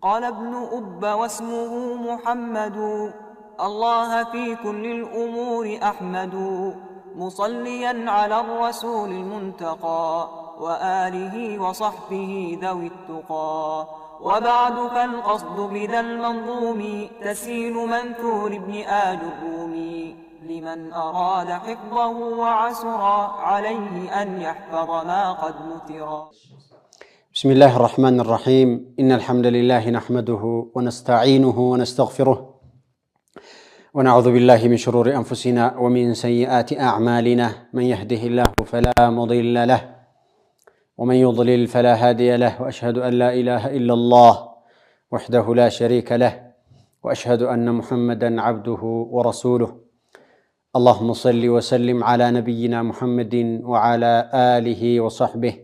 قال ابن أب واسمه محمد الله في كل الأمور أحمد مصليا على الرسول المنتقى وآله وصحبه ذوي التقى وبعد فالقصد بذا المنظوم تسهيل منثور ابن آل الرومي لمن أراد حفظه وعسرا عليه أن يحفظ ما قد نثرا. بسم الله الرحمن الرحيم. إن الحمد لله نحمده ونستعينه ونستغفره ونعوذ بالله من شرور أنفسنا ومن سيئات أعمالنا. من يهده الله فلا مضل له ومن يضلل فلا هادي له، وأشهد أن لا إله إلا الله وحده لا شريك له، وأشهد أن محمدا عبده ورسوله. اللهم صل وسلم على نبينا محمد وعلى آله وصحبه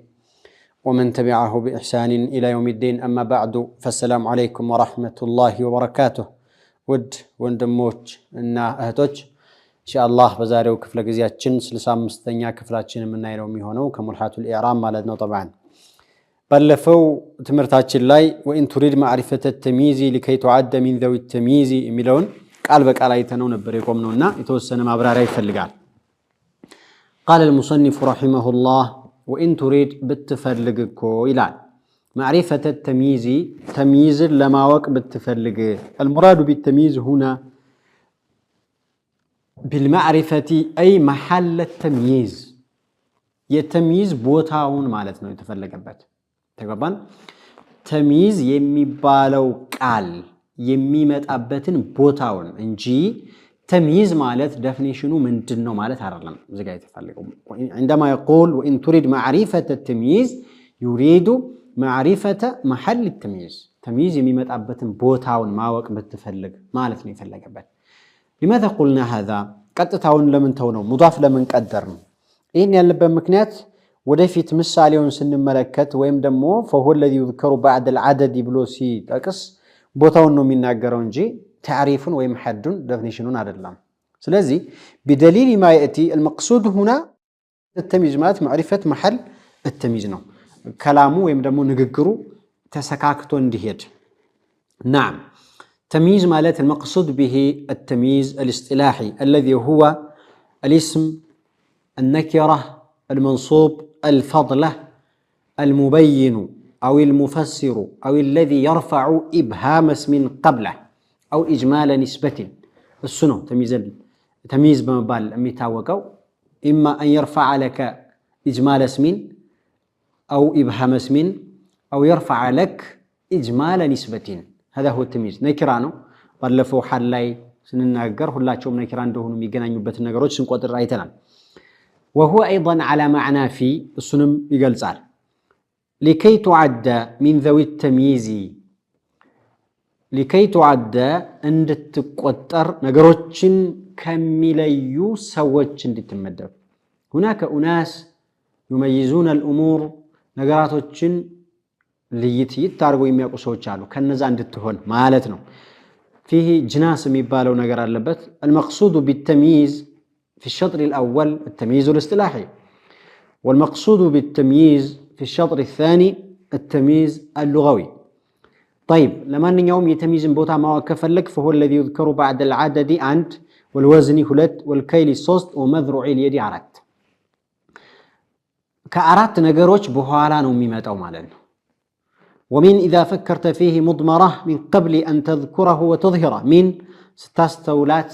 ومن تبعه بإحسان إلى يوم الدين. أما بعد فالسلام عليكم ورحمة الله وبركاته. ود ወንድሞች እና እህቶች ኢንሻአላህ በዛሬው ክፍለ ጊዜያችን 65ኛ ክፍላችን የምናየው የሚሆነው ከሙልሃቱል ኢዕራብ ማለት ነው። طبعا ባለፈው ትምህርታችን ላይ ወኢን ቱሪድ ማዕሪፈተ ተምይዝ لكي تعد من ذوي التمييز የሚለውን ቃል በቃል አይተነው ነበር የቆምነውና የተወሰነ ማብራሪያ ይፈልጋል። قال المصنف رحمه الله وإن تريد بتفلقكو إلال معرفة التمييز تمييز لما وق بتفلق. المراد بالتمييز هنا بالمعرفة أي محل التمييز، يتمييز بوتاون مالتنا يتفلق بات تقبان تمييز يمي بالو قال يمي متأبتن بوتاون انجي تمييز مالت دفنيشنو من دنو مالت هرلم زي يتفلقوا. عندما يقول وإن تريد معرفة التمييز يريد معرفة محل التمييز، تمييز يميمت أبتن بوتاون ما وق بتفلق مالت يفلق بات. لماذا قلنا هذا؟ قد تاون لمن تونو مضاف لمن قدرن إن يلبن مكنيات ودفيت مساليون سن ملكت ويم دمو فهو الذي يذكر بعد العدد بلوسي تقص بوتاون نو ميناغرون جي تعريف ويم حد دفنيشنون عدلام. سلازي بدليل ما يأتي المقصود هنا التمييز مالت معرفة محل التمييز نو كلامه ويم دمو نغغرو تسكاكتو انديهد. نعم تمييز مالت المقصود به التمييز الاصطلاحي الذي هو الاسم النكرة المنصوب الفضلة المبين أو المفسر أو الذي يرفع إبهام اسم قبله أو إجمال نسبة. السنة تمييز بمبال ميتاوقو إما أن يرفع لك إجمال اسم أو إبهام اسم أو يرفع لك إجمال نسبة. هذا هو التمييز. نكرانو بلفو حلاي سنناقر هلا تشوم نكران دهونو ميغنان يبت النقروج سنقوط الرأيتنا. وهو أيضا على معنى في السنم يقلزال لكي تعد من ذوي التمييز، لكي تعد عند التقوتر نقروجن كميليو سوتشن تتمدب. هناك أناس يميزون الأمور نقراتوجن ليتي يتارقوا يميقوا سوتشالو كالنزان دتهون مالتنا فيه جناس ميبالو نقر اللبت. المقصود بالتمييز في الشطر الأول التمييز الاصطلاحي، والمقصود بالتمييز في الشطر الثاني التمييز اللغوي. طيب لما أن يوم يتمييز بوتا ما وكفلك فهو الذي يذكر بعد العدد عند والوزن هلت والكيل صوست ومذروعي اليد عرات. كأرات نقروش بحالان وميمات أو مالن. ومن إذا فكرت فيه مضمرة من قبل أن تذكره وتظهره من ستستولات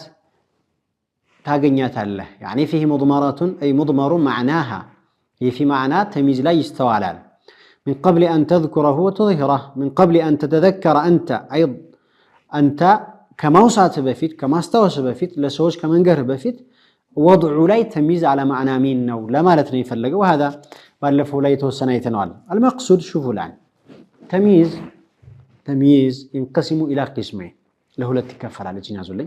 تاقنيات الله، يعني فيه مضمرة أي مضمر معناها هي في معنى تمييز لا يستوالان. من قبل أن تذكره وتظهره، من قبل أن تتذكر أنت أيضا أنت كما وصات بفيت كما استوى بفيت لسوش كمن قهر بفيت وضع لا تمييز على معنى مين نو لما لا تنفلق. وهذا بلفه لا يتوسنا يتنوال. المقصود شوفوا الآن تمييز ينقسم إلى قسمين له لا تكفر على جناز لي.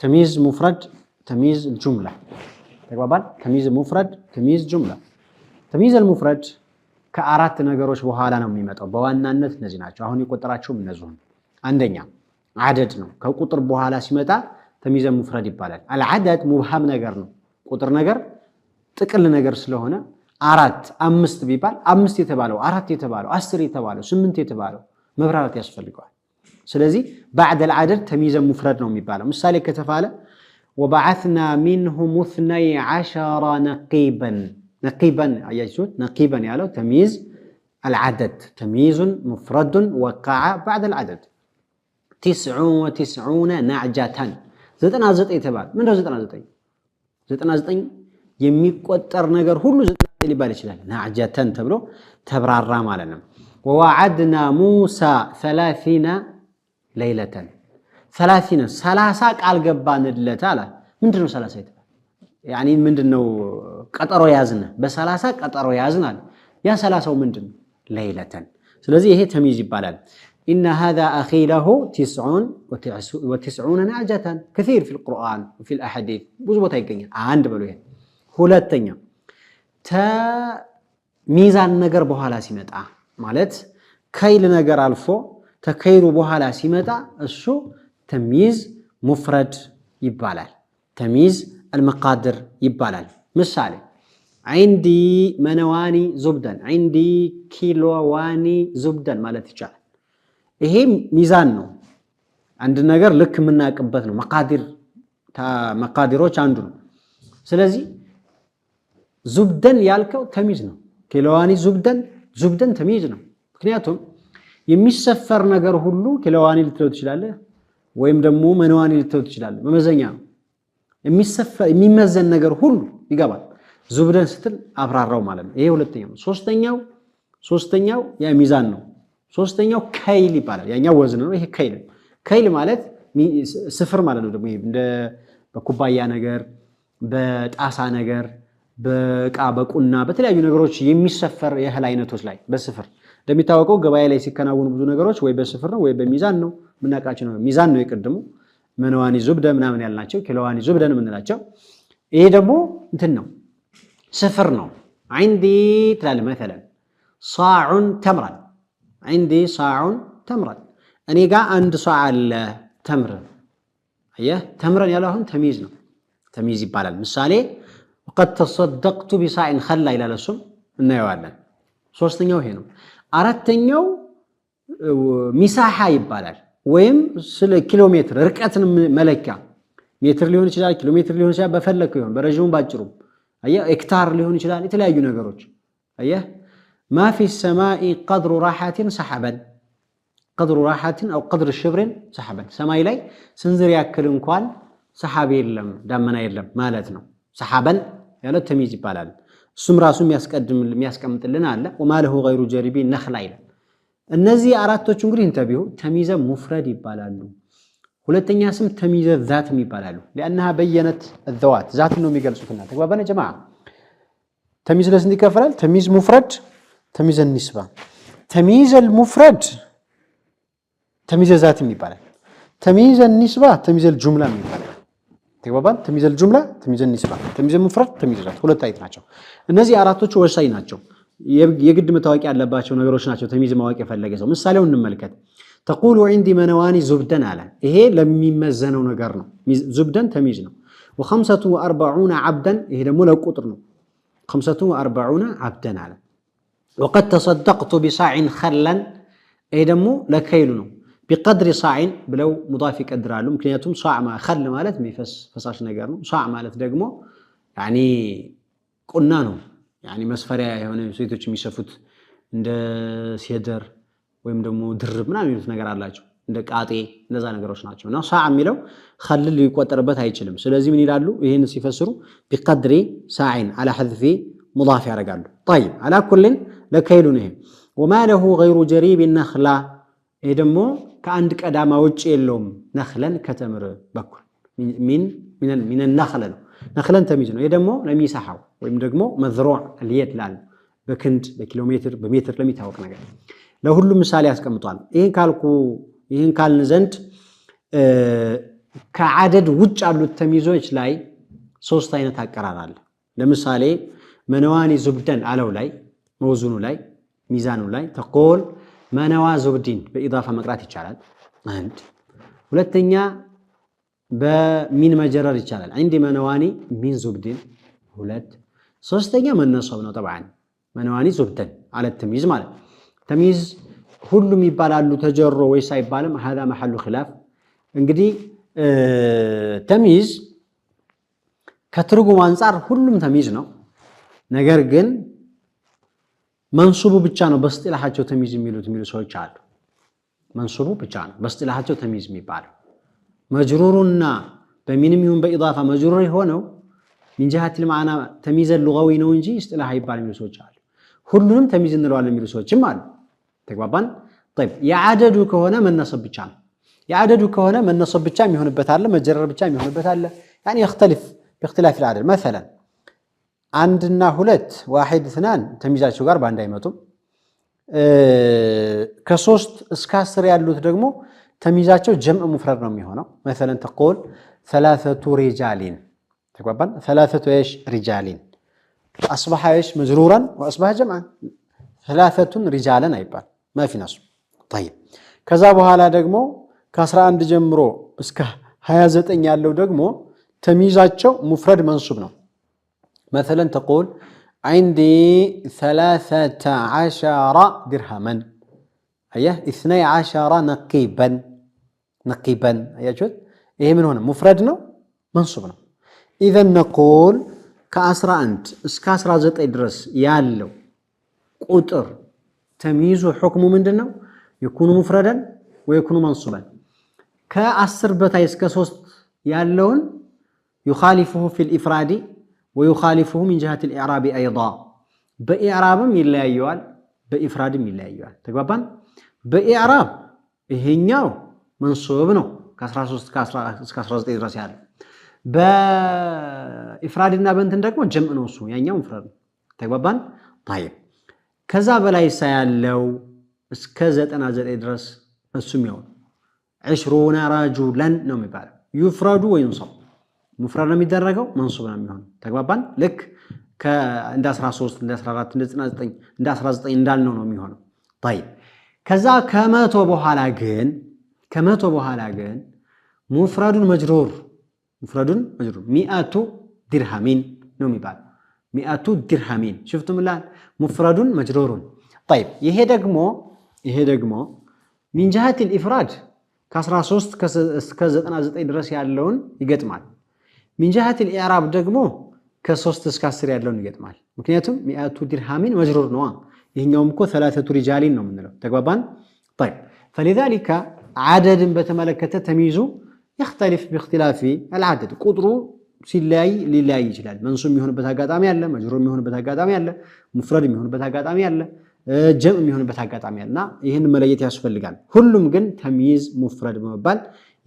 تمييز مفرد، تمييز الجملة. تقبل تمييز مفرد، تمييز جملة. تمييز المفرد كأرات نقروش بحالا نميمتو بوانا النت نزيناتو هون يقطراتشو من نزون. عندنا عدد نو كقطر بحالا سمتا تمييز المفرد يبالال. العدد مبهم نقر نو قطر نقر تقل نقر سلوهنا አራት አምስት ቢባል አምስት የተባለው አራት የተባለው 10 የተባለው 8 የተባለው መብራራት ያስፈልጋል። ስለዚህ بعد العدد تمييز مفرد ነው የሚባለው ምሳሌ ከተባለ وبعثنا منهم 12 نقيبا አያችሁት نقيبا ያለው تمييز العدد تمييز مفرد وقع بعد العدد 99 نعجة 99 ተባለ ምንድነው 99 የሚቆጠር ነገር ሁሉ 99 ሊባል ይችላል ናዕጀተን ተብሎ ተብራራ ማለት ነው ووعدنا موسى 30 ليلة 30 ቃል ገባንለት አለ ምንድነው 30 ይተባል يعني ምንድነው ቀጠሮ ያዝነ በ30 ቀጠሮ ያዝናል ያ 30ው ምንድነው ليلة ስለዚህ ይሄ ተምይዝ ይባላል إن هذا أخي له 99 نعجة كثير في القرآن وفي الأحاديث ብዙ ቦታ ይገኛል አንድ በሉ ይሄ ሁለተኛ ሚዛን ነገር በኋላ ሲመጣ ማለት ከይል ነገር አልፎ ተከይሩ በኋላ ሲመጣ እሱ ተምይዝ ሙፍረድ ይባላል ተምይዝ المقادر ይባላል ምሳሌ عندي منواني زبدا عندي كيلوواني زبدا ማለት ይቻላል ይሄ ሚዛን ነው አንድ ነገር ልክ የምናቀበት ነው መቃዲሮች አንዱ ነው ስለዚህ زبدن ያልከው ተምይዝ ነው ኪሎዋኒ زبدن ተምይዝ ነው ምክንያቱም የሚሰፈር ነገር ሁሉ ኪሎዋኒ ልትለው ትችላለህ ወይም ደግሞ መንዋኒ ልትለው ትችላለህ በመዘኛ ነው የሚሰፈር የሚመዘን ነገር ሁሉ ይገባል زبدن ስትል አብራራው ማለት ነው ይሄ ሁለተኛው ሶስተኛው ያ ሚዛን ነው ሶስተኛው ከይል ይባላል ያኛው ወዝን ነው ይሄ ከይል ማለት ስፍር ማለት ነው ደግሞ እንደ በኩባያ ነገር በጣሳ ነገር በቃ በቁና በተለያዩ ነገሮች የሚሰፈር የህል አይነቶች ላይ በስፍር እንደሚታወቀው ገበያ ላይ ሲከናወኑ ብዙ ነገሮች ወይ በስፍር ነው ወይ በሚዛን ነው ምናቃቸው ነው ሚዛን ነው ይቀድሙ መንዋኒ زبده ምናምን ያልናቸው ኪሎዋኒ زبدን ምንላቸው ይሄ ደግሞ እንትን ነው ስፍር ነው عندي تلال مثلا صاع تمر عندي صاع تمر እኔ ጋር አንድ صاع አለ ተምር አየህ ተምረን ያለው አሁን ተምይዝ ነው ተምይዝ ይባላል ምሳሌ وقد تصدقت بصاع خلا الى لسم እናየዋለን ሶስተኛው ይሄ ነው አራተኛው ሚሳሃ ይባላል ወይም ስለ ኪሎ ሜትር ርቀትን መለኪያ ሜትር ሊሆን ይችላል ኪሎ ሜትር ሊሆን ይችላል በፈለከው ይሆን በረጅሙ ባጭሩ አየህ ሄክታር ሊሆን ይችላል የተለያዩ ነገሮች አየህ ما في السماء قدر راحة سحبا قدر راحة او قدر الشبر سحبا ሰማይ ላይ ስንዝር ያክል እንኳን ሰሐብ የለም ዳመና የለም ማለት ነው ሰሐበን ያለው ተምይዝ ይባላል እሱም ራሱ የሚያስቀምጥልን አለ وما له غير جريب نخل ይላል እነዚህ አራቶች እንግዲህ እንተቢው ተምይዘ ሙፍረድ ይባላሉ ሁለተኛ ስም ተምይዘ ذات ይባላሉ لانها بينت الذوات ذات ነው የሚገልጹትና ተግባባነ ጀማዓ ተምይዝ ለስንት ይከፈላል ተምይዝ ሙፍረድ ተምይዘ النسبه ተምይዘ المفرد ተምይዘ ذات ይባላል ተምይዘ النسبه ተምይዘ الجمله ይባላል ተግባባን ተምይዘ الجمله ተምይዘ النسبه ተምይዘ المفرد ተምይዘ ذات ሁለት አይነት ናቸው እነዚህ አራቶቹ ወሳኝ ናቸው የግድ መታወቅ ያለባቸው ነገሮች ናቸው ተምይዝ ማወቅ የፈለገ ሰው ምሳሌውን እንመልከት تقول عندي منواني زبدن على ይሄ ለሚመዘነው ነገር ነው زبدن ተምይዝ ነው و45 عبدا ይሄ ደግሞ ለቁጥር ነው 45 عبدا على وقد تصدقت بصاع خلا ይሄ ደግሞ ለከይሉ ነው بقدر صاع ብለው مضاف ይቀድራሉ ምክንያቱም صاع ما خل ማለት የሚፈስ ፈሳሽ ነገር ነው صاع ማለት ደግሞ يعني ቁና ነው يعني መስፈሪያ የሆነ ሴቶች የሚሰፉት እንደ ሲደር ወይም ደግሞ ድርብ ምናምን የሚሉት ነገር አላቸው እንደ ቃጤ እንደዛ ነገሮች ናቸው እና صاع የሚለው خل ሊቆጠርበት አይችልም ስለዚህ ምን ይላሉ ይሄን ሲፈስሩ بقدر صاع على حذف مضاف ያደርጋሉ طيب على كل ለከይሉ ነው وما له غير جريب النخله ይሄ ደግሞ ከአንድ ቀዳማ ውጭ የለውም ነخለን ከተምር በኩል من النخل ነው ነخለን ተምይዝ ነው ይሄ ደግሞ ለሚሳሐው ወይም ደግሞ መዝሩዕ اليد ላል በክንድ በኪሎሜትር በሜትር ለሚታወቅ ነገር ለሁሉም ምሳሌ ያስቀምጣል ይሄን ካልን ዘንድ ከዓደድ ውጭ ያሉት ተምይዞች ላይ ሶስት አይነት አቀራር አለ ለምሳሌ መንዋኒ زبدن አለው ላይ መውዙኑ ላይ ሚዛኑ ላይ ተቆል منوا زبدين بإضافة مقرات ይቻላል አንድ ሁለተኛ በሚን መጀረር ይቻላል عندي منواني من زبدين ሁለት ሶስተኛ መነሰብ ነው طبعا منواني زبدن على التمييز ማለት ተምይዝ ሁሉም ይባላሉ ተጀሮ ወይስ አይባልም هذا محل خلاف እንግዲህ ተምይዝ ከትርጉም አንፃር ሁሉም ተምይዝ ነው ነገር ግን መንሱቡ ብቻ ነው በስጢላሃቸው ተምይዝ የሚሉ ሰዎች አሉ መንሱቡ ብቻ ነው በስጢላሃቸው ተምይዝ የሚባለው መጅሩሩና በሚንም ይሁን በኢዳፋ መጅሩር የሆነው من جهة المعنى تمييز اللغوي ነው እንጂ እስጢላህ አይባል የሚሉ ሰዎች አሉ ሁሉንም ተምይዝ እንለዋለን የሚሉ ሰዎችም አሉ ተግባባን طيب ያዓደዱ ከሆነ መነሰብ ብቻ ነው ያዓደዱ ከሆነ መነሰብ ብቻ የሚሆንበት አለ መጀረር ብቻ የሚሆንበት አለ يعني يختلف باختلاف العدد مثلا አንድና ሁለት واحد اثنان ተምይዛቸው ጋር ባንድ አይመጡም ከ3 እስከ 10 ያሉት ደግሞ ተምይዛቸው ጀምዕ ሙፍረድ ነው የሚሆነው مثلا تقول ثلاثه رجال تقبل ثلاثه ايش رجال اصبح ايش مجرورا واصبح جمعا ثلاثه رجالا አይባል ما في نصب طيب ከዛ በኋላ ደግሞ ከ11 ጀምሮ እስከ 29 ያለው ደግሞ ተምይዛቸው ሙፍረድ መንሱብ ነው مثلا تقول عندي 13 درهما ايه 12 نقيبا ايجوت ይሄ ምን ሆነ ሙፍረድ ነው መንሱብ ነው اذا نقول ከ11 እስከ 19 ድረስ ያለው ቁጥር ተምይዙ حكሙ ምንድነው يكون مفردا ويكون منصوبا ከ10 በታይ እስከ 3 ያለውን يخالفه في الافراد ويخالفه من جهة الاعراب ايضا باعرابم ይለያያል በኢፍራድም ይለያያል ተግባባን በኢዕራብ ይሄኛው መንሱብ ነው ከ13 እስከ 19 ድረስ ያለው በኢፍራድና በእንትን ደግሞ ጀምዕ ነው እሱ ያኛው ሙፍረድ ነው ተግባባን طيب ከዛ በላይ ሳያለው እስከ 99 ድረስ እሱም ያው 20 رجلا ነው የሚባለው ይፍራዱ ወይንصب ሙፍረድ ነው የሚደረገው መንሱብ ነው የሚሆነው ተግባባን ልክ እንደ 13 እንደ 14 እንደ 99 እንደ 19 እንዳልነው ነው የሚሆነው طيب ከዛ ከመቶ በኋላ ግን ሙፍረዱን መጅሩር 100 درهم ነው የሚባለው 100 درهم شفتم الان مفرد مجرور طيب ይሄ ደግሞ من جهة الافراد ከ13 እስከ 99 ድረስ ያለውን ይገጥማል من جهة الاعراب ደግሞ ከ3 እስከ 10 ያለውን ይገጥማል ምክንያቱም 100 درهم مجرور ነው ይሄኛውም እኮ 3 رجال ነው የምንለው ተግባባን طيب فلذلك عددን በተመለከተ ተምይዙ يختلف باختلاف العدد ቁጥሩ ሊለያይ ይችላል መንሱብ የሚሆንበት አጋጣሚ አለ መጅሩር የሚሆንበት አጋጣሚ አለ ሙፍረድ የሚሆንበት አጋጣሚ አለ ጀምዕ የሚሆንበት አጋጣሚ አለና ይሄን መለየት ያስፈልጋል ሁሉም ግን ተምይዝ ሙፍረድ በመባል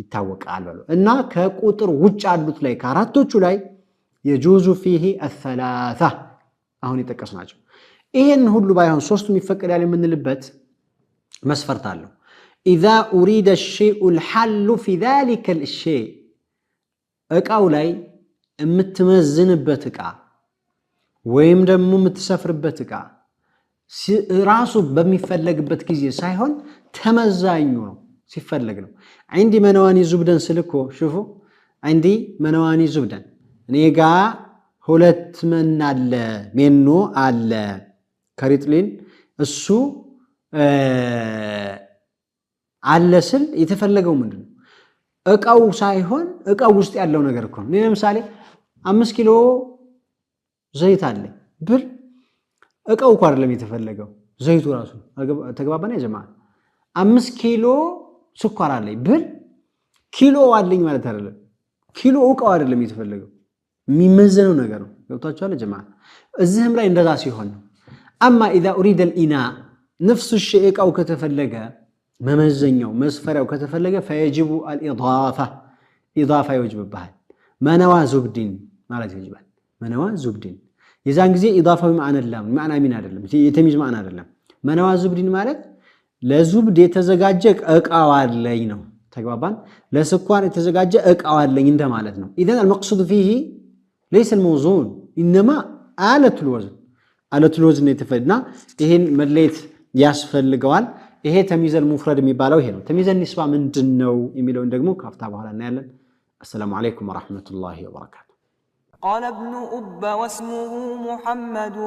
ይታወቃል እና ከቁጥር ውጭ ያሉት ላይ ከአራቶቹ ላይ يجوز فيه الثلاثه አሁን ይጠቀስናቸው ይሄን ሁሉ ባይሆን ሶስቱም ይፈቀዳል የምንልበት መስፈርት አለው اذا اريد الشيء الحل في ذلك الشيء እቃው ላይ የምትመዝንበት እቃ ወይም ደግሞ የምትሰፍርበት እቃ ራሱ በሚፈለግበት ጊዜ ሳይሆን ተመዛኙ ነው ሲፈለግ ነው عندي منواني زبدن ስልኮ شوفوا عندي منواني زبدن እኔ ጋር ሁለት መን አለ ሜኖ አለ ከሪጥሊን እሱ አለ ስል የተፈለገው ምንድነው እቃው ሳይሆን እቃው ውስጥ ያለው ነገር እኮ ነው ለምሳሌ 5 ኪሎ ዘይት አለ ብል እቃው እኮ አይደለም የተፈለገው ዘይቱ ራሱ ተግባባና ያጀማ 5 ኪሎ ስኳር አለ ብል ኪሎ አለኝ ማለት አይደለም ኪሎ እቃው አይደለም የተፈለገው የሚመዘነው ነገር ነው ገብታችኋል ጀማ እዚህም ላይ እንደዛ ሲሆን اما اذا اريد الاناء نفس الشيء እቃው ከተፈለገ መመዘኛው መስፈሪያው ከተፈለገ فيجب الاضافه اضافه يوجبها منوى زبدين ማለት ይجبال منوى زبدين የዛን ጊዜ اضافه بمعنى اللام معنى مين አይደለም የተሚዝ ማዕና አይደለም منوى زبدين ማለት ለዙብድ የተዘጋጀ እቃው አለኝ ነው ተግባባን ለስኳር የተዘጋጀ እቃው አለኝ እንደማለት ነው اذا المقصود فيه ليس الموزون انما آلة الوزن የተፈለና ይሄን መለየት ያስፈልገዋል ይሄ ተምይዘል ሙፍረድ የሚባለው ይሄ ነው ተምይዘል ኒስባ ምንድነው የሚለውን ደግሞ ካፍታ በኋላ እናያለን السلام عليكم ورحمة الله وبركاته قال ابن أب واسمه محمد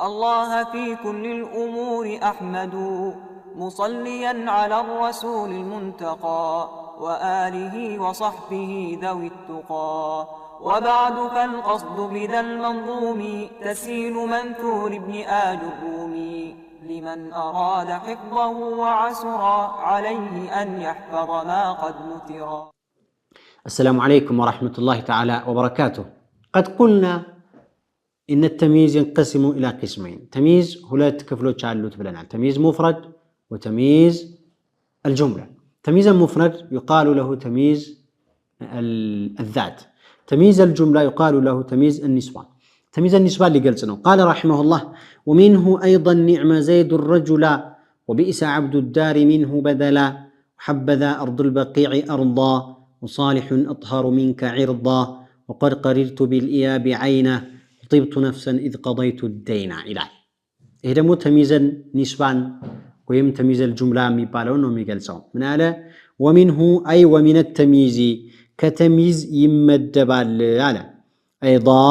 الله في كل الأمور أحمد مصليا على الرسول المنتقى وآله وصحبه ذوي التقى وبعد فالقصد بذا المنظوم تسهيل منثور ابن آل الرومي لمن أراد حفظه وعسرا عليه أن يحفظ ما قد نثرا. السلام عليكم ورحمة الله تعالى وبركاته. قد قلنا إن التمييز ينقسم إلى قسمين. تمييز هلات كفلو تشالوت بلنا، تمييز مفرد وتمييز الجملة. تمييز المفرد يقال له تمييز الذات، تمييز الجملة يقال له تمييز النسبة. تمييز النسبة اللي قلتنا قال رحمه الله: ومنه أيضا نعم زيد الرجل وبئس عبد الدار منه بدلا وحبذا أرض البقيع أرضا وصالح أطهر منك عرضا وقد قررت بالإياب عينه طبت نفسا إذ قضيت الدين إلى. إذا مو تمييز النسبة ويم تمييز الجملة ميبالون وميقلسون من على ومنه أي ومن التمييز كتمييز يمدبال على أيضا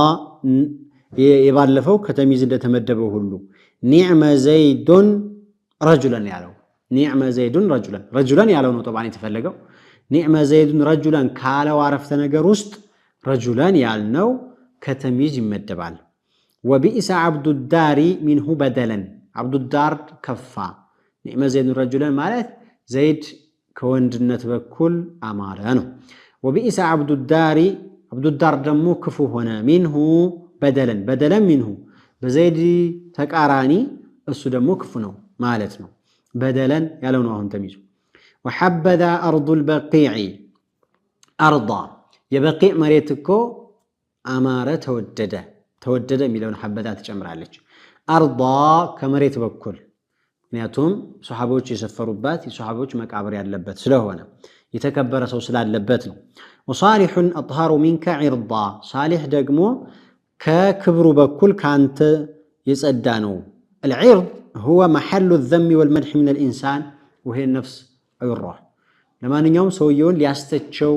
يبالفو كتمييز اللي تمدبه هلو نعم زيد رجلا يعلو، نعم زيد رجلا، رجلا يعلو طبعا يتفلقوا نعم زيد رجلا كالا وعرفت نقروست رجلا يعلنو كتمييز يمدبال. وبئس عبد الدار منه بدلا، عبد الدار كفا نعم زيد رجلا مالت زيد كوندنت بكل أمارانو. وبئس عبد الدار، عبد الدار دمو كفو هنا منه بدلا، بدلا منه بزيد تكاراني السو دمو كفنو مالتنا بدلا يالونو هون تميزو. وحبذا أرض البقيع أرضا يبقيع مريتكو أمارة تودده، تودده ميلون حبذا تجمر عليك أرضا كمريت بكل ምክንያቱም ሱሐቦች የሰፈሩባት የሱሐቦች መቃብር ያለበት ስለሆነ የተከበረ ሰው ስላለበት ነው። وصالح أطهر منك عرضا صالح ደግሞ ከክብሩ በኩል ካንተ የጸዳ ነው። العرض هو محل الذم والمدح من الإنسان وهي النفس أو الروح። ለማንኛውም ሰውየውን ሊያስተቸው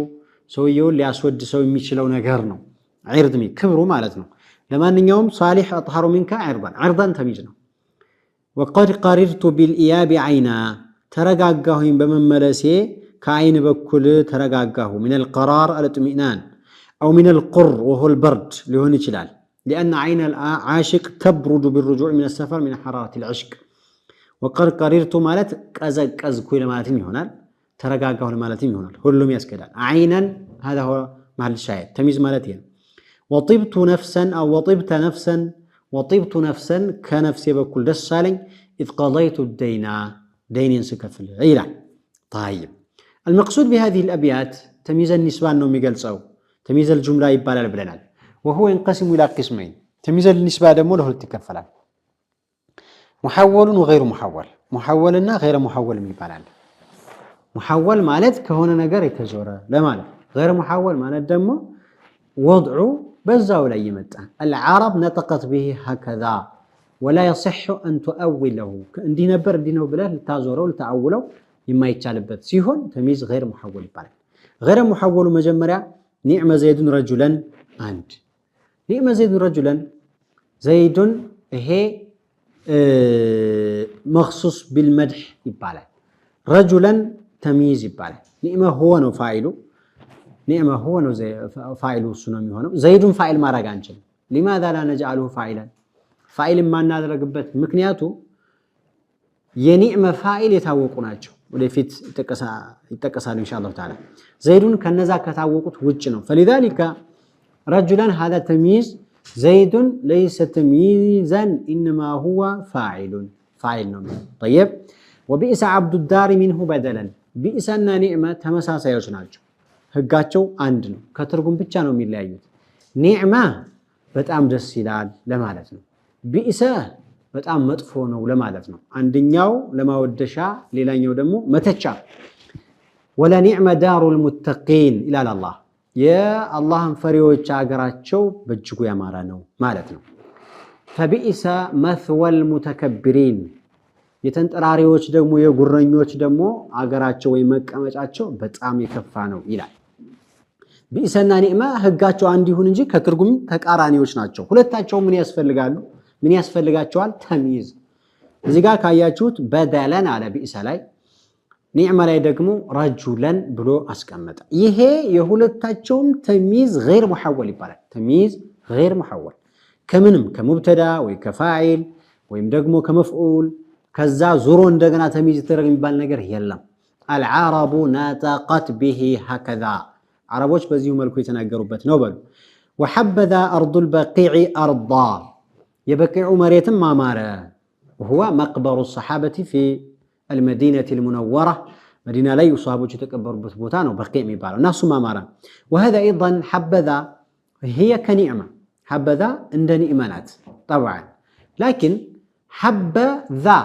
ሰውየውን ሊያስወድሰው የሚችለው ነገር ነው عرض ሚ ክብሩ ማለት ነው። ለማንኛውም صالح أطهر منك عرضا، عرضا ተሚዝ ነው። وقد قررت بالإياب عينا ترقاقهم بمملسي كعين بكل ترقاقه من القرار الاطمئنان أو من القر وهو البرد لهون يشلال، لأن عين العاشق تبرد بالرجوع من السفر من حرارة العشق. وقد قررت مالت كز كل مالتين هنا ترقاقه المالتين هنا كلهم يسكدان عينا، هذا هو محل الشاهد تمييز مالتين. وطبت نفسا أو وطبت نفسا، وطبت نفسا كنفسي بكل دسالين إذ قضيت الدين دين سكفل غيره. طيب المقصود بهذه الأبيات تمييز النسبة أنه ميقلصو تمييز الجملة يبالال بلنال، وهو ينقسم إلى قسمين. تمييز النسبة دمو له التكفلان محول وغير محول، محولنا غير محول يبالال. محول مالت كهون نقر يتزوره لا مالت، غير محول مالت دمو وضعه بزاو لا يمتع. العرب نطقت به هكذا ولا يصح أن تؤوله اندي نبر دينو بلا لتازورو لتعولو يما يتشالبت سيهون تمييز غير محول يبالال. غير محول مجمريا نعم زيد رجلا عند، نعم زيد رجلا، زيد هي مخصوص بالمدح يبالال، رجلا تمييز يبالال. نعم هو نو فاعله، نعمة هو نو زي فاعل السنامي هنا زيد فاعل ما رجعنشل. لماذا لا نجعله فاعلا؟ فاعل ما نادر قبت مكنياته ينعمة فاعل يتوقوناቸው ወደፊት ይተቀሳሉ إن شاء الله تعالى. زيد كنذا كتوقت وجهنا، فلذلك رجلا هذا تمييز، زيد ليس تمييزا إنما هو فاعل، فاعل نومي. طيب وبئس عبد الدار منه بدلا، بئسنا نعمة ተመሳሳዮች ናቸው ህጋቸው አንድ ነው፣ ከትርጉም ብቻ ነው የሚለያዩት። ኒዕማ በጣም ደስ ይላል ለማለት ነው፣ ቢእሰ በጣም መጥፎ ነው ለማለት ነው። አንደኛው ለማወደሻ ሌላኛው ደግሞ መተቻ። ወላ ኒዕመ ዳሩል ሙተቂን ኢላል አላህ፣ የአላህን ፈሪዎች አገራቸው በእጅጉ ያማረ ነው ማለት ነው። ፈቢእሰ መስወል ሙተከብሪን፣ የተንጠራሪዎች ደግሞ የጉረኞች ደግሞ አገራቸው ወይ መቀመጫቸው በጣም የከፋ ነው ይላል። ቢእሰና ኒዕማ ህጋቸው አንድ ይሁን እንጂ ከትርጉም ተቃራኒዎች ናቸው። ሁለታቸው ምን ያስፈልጋሉ? ምን ያስፈልጋቸዋል? ተምይዝ። እዚህ ጋር ካያችሁት በደለን አለ ቢእሰ ላይ ኒዕማ ላይ ደግሞ ረጁለን ብሎ አስቀመጠ። ይሄ የሁለታቸውም ተምይዝ ገይር ሙሐወል ይባላል። ተምይዝ ገይር ሙሐወል ከምንም ከሙብተዳ ወይ ከፋዒል ወይም ደግሞ ከመፍዑል ከዛ ዙሮ እንደገና ተምይዝ ተደረገ የሚባል ነገር የለም። አልዓረቡ ናጠቀት ቢሂ ሀከዛ ዓረቦች በዚሁ መልኩ የተናገሩበት ነው በሉ። ወሐበዛ አርዱል በቂዕ አርዳ የበቂዑ መሬትም ማማረ ወሁወ መቅበሩ ሰሓበቲ ፊ المدينة المنورة مدينة لا يصابوا تكبر بثبوتان وبقيع ميبالا الناس مامارا. وهذا أيضا حبذا هي كنعمة حبذا عند نعمات طبعا لكن حبذا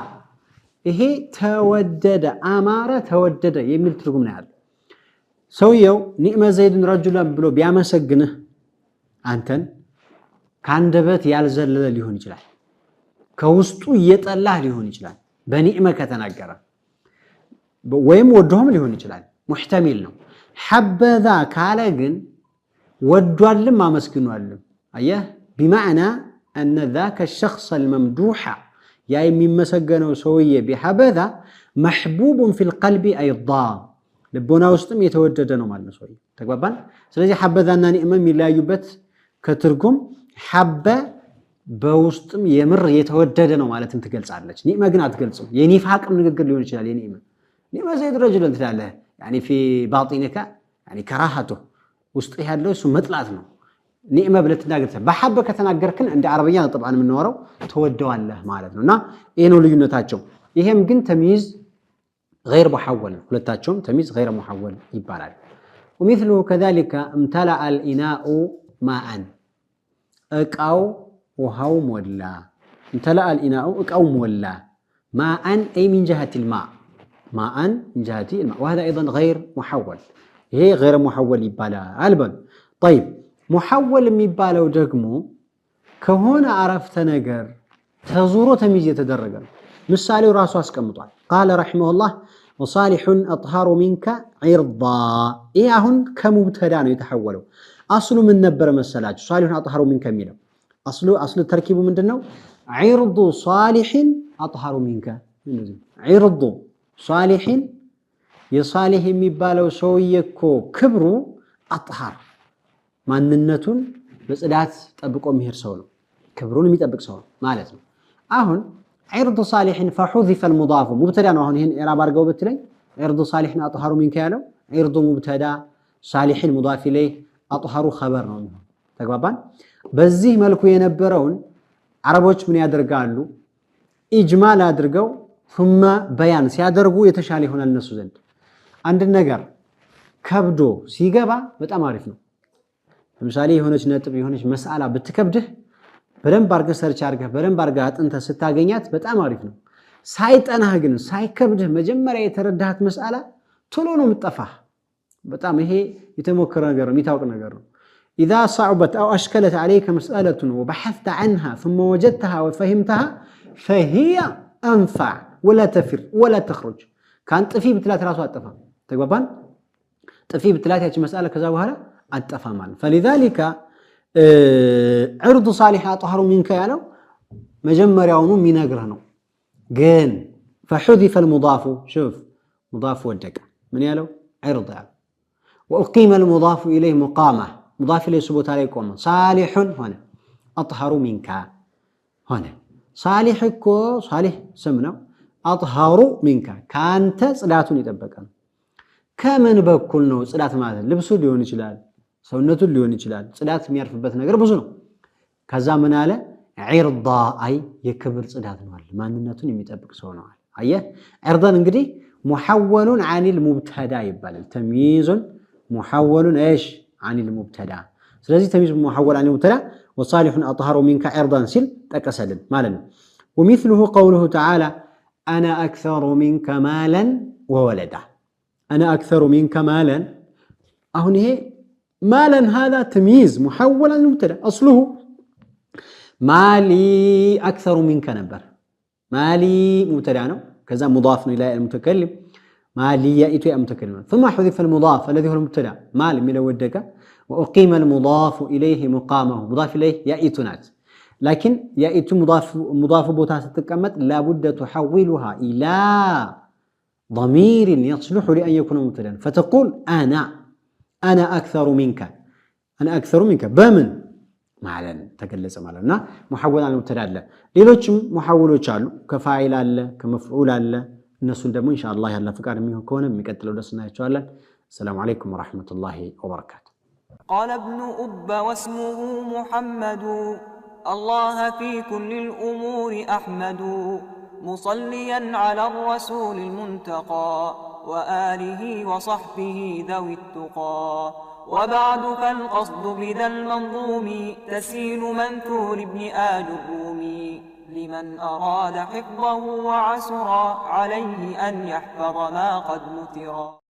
هي تودد أمارة تودد يميل ترقمنا هذا سويو نعمة زيد رجلا بلو بياما سقنه أنتن كان دبت يالزل ليهون جلال كوستو يتالله ليهون جلال በኒዕመ ከተናገረ ወይም ወዶም ሊሆን ይችላል ሙህተሚል ነው። ሐበዛ ካለ ግን ወዷልም አመስግኗልም። አየህ بمعنى أن ذاك الشخص الممدوح ያ የሚመሰገነው ሰውዬ بحبذا محبوب في القلب أيضا ልቦና ውስጥም የተወደደ ነው ማለት ነው ሰውዬ። ተግባባን? ስለዚህ ሐበዛና ኒዕመ የሚለያዩበት ከትርጉም ሐበ በውስጥም የምር የተወደደ ነው ማለትም ትገልጻለች። ኒዕመ ግን አትገልጽም። የኒፋቅም ንግግር ሊሆን ይችላል። ኒዕመ ዘይድ ረጁለን ትላለህ يعني في باطنك يعني كراهته ውስጥ ያለው እሱ መጥላት ነው። ኒዕመ ብለህ ትናገር በሐበ ከተናገርክን እንደ አረብኛ طبعا የምንወራው ተወደዋለህ ማለት ነውና ይሄ ነው ልዩነታቸው። ይሄም ግን ተምይዝ غير محول ሁለታቸውም ተምይዝ غير محول ይባላል። ومثله كذلك امتلأ الإناء ماء እቃው وهاو مولا امتلأ الإناء اقاو مولا ماء أي من جهة الماء ماء من جهة الماء وهذا أيضا غير محول هي غير محول يبالا البن. طيب محول يبالا ودقمو كهونا عرفت نجر تزورو تميز يتدرج مثالي راسو اسكمطال قال رحمه الله وصالح أطهر منك عرضا إيه هون كمبتدا ነው የተሐወለው أصل من نبر مسلاج صالح أطهر منك ميلو أصل التركيب من دنو عرض صالح أطهر منك عرض صالح يصالح ميبالو سويكو كبرو أطهر ما ننتون بس إدات تطبقوا مهر سولو كبرون ميتطبق سولو مالتنا أهون عرض صالح فحذف المضاف مبتدا وهون هنا إعراب أرجو بتلي عرض صالح أطهر منك يالو عرض مبتدا صالح المضاف إليه أطهر خبر منه تقبلان በዚህ መልኩ የነበረውን አረቦች ምን ያደርጋሉ ኢጅማል አድርገው ثم በያን ሲያደርጉ የተሻለ ይሆናል እነሱ ዘንድ አንድ ነገር ከብዶ ሲገባ በጣም አሪፍ ነው። ለምሳሌ የሆነች ነጥብ የሆነች መስአላ ብትከብድህ በደንብ አርገህ ሰርች አርገህ በደንብ አርገህ አጥንተህ ስታገኛት በጣም አሪፍ ነው። ሳይጠናህ ግን ሳይከብድህ መጀመሪያ የተረዳሃት መስአላ ቶሎ ነው የምትጠፋህ። በጣም ይሄ የተሞከረ ነገር ነው የሚታወቅ ነገር ነው። إذا صعبت أو أشكلت عليك مسألة وبحثت عنها ثم وجدتها وفهمتها فهي أنفع ولا تفر ولا تخرج. كان طفي بثلاث راسو أتفا تقبان طفي بثلاث هيك مسألة كذا وهلا أتفا مال. فلذلك عرض صالح أطهر منك يالو مجمر يوم من أجرهنو جن فحذف المضاف شوف مضاف ودك من يالو عرض يالو وأقيم المضاف إليه مقامه مضاف إليه سبوت عليكم صالح هنا أطهر منك هنا صالح كو صالح سمنا أطهر منك كانت صلاتون يطبقا كمن بكل ነው ጽዳት ማለት ልብሱ ሊሆን ይችላል ሰውነቱ ሊሆን ይችላል ጽዳት የሚያርፍበት ነገር ብዙ ነው። ከዛ ምን አለ ዒርዳ አይ የክብር ጽዳት ነው አለ ማንነቱን የሚጠብቅ ሰው ነው አለ። አየህ ዒርዳን እንግዲህ ሙሐወሉን ዐኒል ሙብተዳ ይባላል። ተምይዙን ሙሐወሉን ايش عن المبتدا ስለዚህ ተምይዝ محول عن المبتدا وصالح أطهر منك عرضا ሲል ተቀሰልን ማለት ነው። ومثله قوله تعالى أنا أكثر منك مالا وولدا أنا أكثر منك مالا أهون هي مالا هذا تمييز محول عن المبتدا أصله مالي أكثر منك نبر مالي مبتدا كذا مضاف إلى المتكلم مالي يأتي المتكلم ثم حذف المضاف الذي هو المبتدا مال من ودك وأقيم المضاف إليه مقامه مضاف إليه يأتنات لكن يأتي مضاف بوتا ستتقمط لابد تحولها إلى ضمير يصلح لأن يكون مبتدا فتقول أنا أكثر منك أنا أكثر منك بمن معلن تجلس معلنا محول على المبتدا له ليلوچم محولوچ አሉ ከፋይል አለ ከመፍዑል አለ እነሱን ደግሞ ኢንሻአላህ ያላ ፍቃድ የሚሆን ከሆነ የሚቀጥለው ደስ እናያቸዋለን السلام عليكم ورحمة الله وبركاته قال ابن أب واسمه محمد الله في كل الأمور أحمد مصليا على الرسول المنتقى وآله وصحبه ذوي التقى وبعد فالقصد بذا المنظوم تسيل منثور ابن آل الرومي لمن أراد حفظه وعسر عليه أن يحفظ ما قد نثر